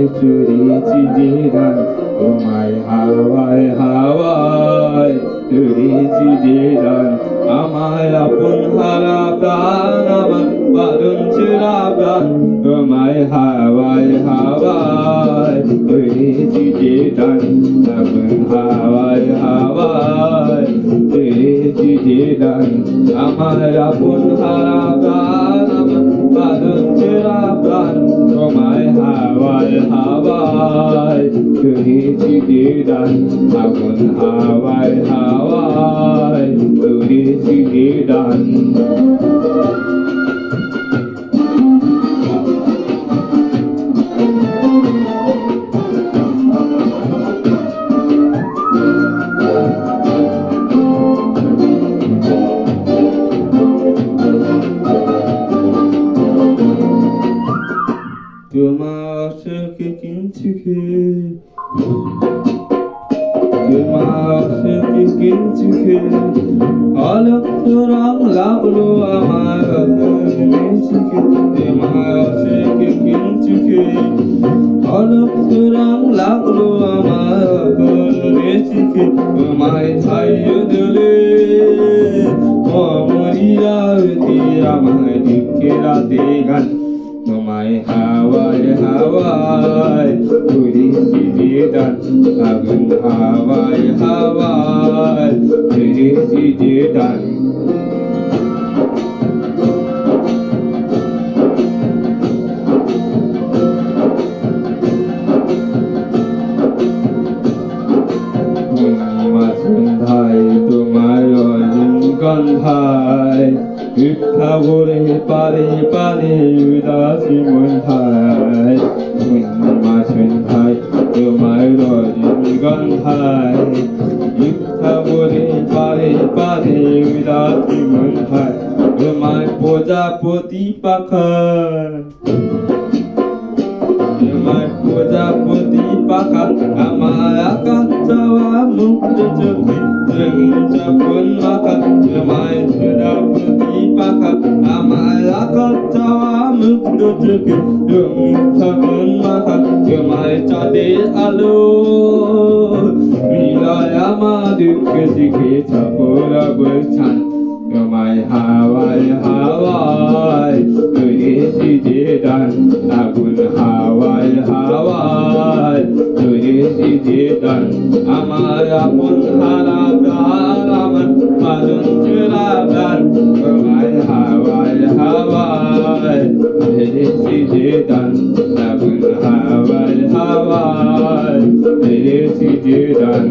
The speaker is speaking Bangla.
চুরিছি যে গান তোমায় হাওয়ায় হাওয়ায় চুরিছি যে গান আমায় আপন হারা প্রাণ আমার বারণ ছেড়া প্রাণ তোমায় হাওয়ায় হাওয়ায় চুরিছি যে গান আপন হাওয়ায় হাওয়ায় চুরিছি যে গান আমায় আপন হারা প্রাণ আমার বারণ ছেড়া প্রাণ তোমায় হাওয়ায় হাওয়ায় চুরিছি যে গান আপন হাওয়ায় হাওয়ায় চুরিছি যে গান তোমার আশাকে কিনছি খেয়ে তোমার আশাকে কিনছি খেয়ে অলোক রং লাগলো আমার তোমার আশাকে কিনছি খেয়ে অলোক রং লাগলো আমার তোমায় ছাইয়ে দিলে মরিয়া আমার দিকে রাতে গান তোমায় হাওয়ায় হাওয়ায় চুরিছি যে গান আগুন হাওয়ায় হাওয়ায় চুরিছি যে গান সন্ধ্যায় তোমার গন্ধায় মিথ্যা বলে পারে পারে উদাসী মন্ধায় পূর্ণিমা সন্ধ্যায় তোমার রজনীগন্ধায় মিথ্যা বলে পারে পারে উদাসী মন্ধায় তোমার প্রজাপতি পাখা তোমার প্রজাপতি পাখা আমার আকাশ চাওয়া মুক্ত চোখে রঙিন চপন মাখা তোমায় প্রজাপতি পাখা আমার আকাশ চাওয়া মুক্ত চোখে রঙিন চপন মাখা তোমায় চাঁদের আলো মিলায় আমাদেরকে শিখে সফল অবস্থান তোমায় হাওয়ায় হাওয়ায় চুরিছি যে গান আগুন হাওয়ায় হাওয়ায় চুরিছি যে গান আমার আপন হারা প্রাণ আমার পালন চুরা গান তোমায় হাওয়ায় হাওয়ায় চুরিছি যে গান আগুন হাওয়ায় হাওয়ায় চুরিছি যে গান